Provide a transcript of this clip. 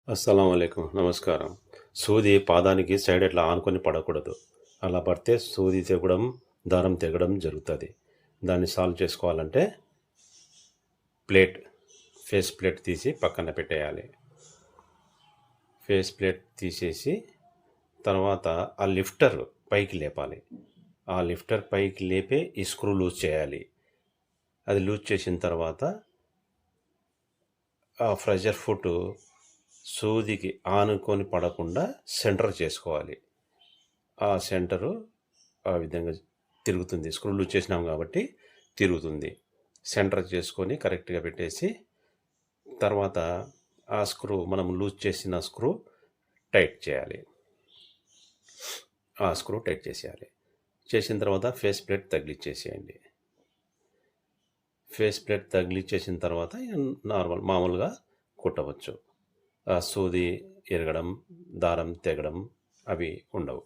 అస్సలం అయికం నమస్కారం. సూది పాదానికి సైడ్ ఇట్లా ఆనుకొని పడకూడదు. అలా పడితే సూది తెగడం, దారం తెగడం జరుగుతుంది. దాన్ని సాల్వ్ చేసుకోవాలంటే ప్లేట్ ఫేస్ ప్లేట్ తీసి పక్కన పెట్టేయాలి. ఫేస్ ప్లేట్ తీసేసి తర్వాత ఆ లిఫ్టర్ పైకి లేపాలి. ఆ లిఫ్టర్ పైకి లేపే ఈ స్క్రూ లూజ్ చేయాలి. అది లూజ్ చేసిన తర్వాత ఆ ప్రెషర్ ఫుట్ సూదికి ఆనుకొని పడకుండా సెంటర్ చేసుకోవాలి. ఆ సెంటరు ఆ విధంగా తిరుగుతుంది. స్క్రూ లూజ్ చేసినాం కాబట్టి తిరుగుతుంది. సెంటర్ చేసుకొని కరెక్ట్గా పెట్టేసి తర్వాత ఆ స్క్రూ మనం లూజ్ చేసిన స్క్రూ టైట్ చేయాలి. ఆ స్క్రూ టైట్ చేసేయాలి. చేసిన తర్వాత ఫేస్ ప్లేట్ తగిలిచ్చేసేయండి. ఫేస్ ప్లేట్ తగిలిచ్చేసిన తర్వాత మామూలుగా కుట్టవచ్చు. ఆ సూది ఇరగడం, దారం తెగడం అవి ఉండవు.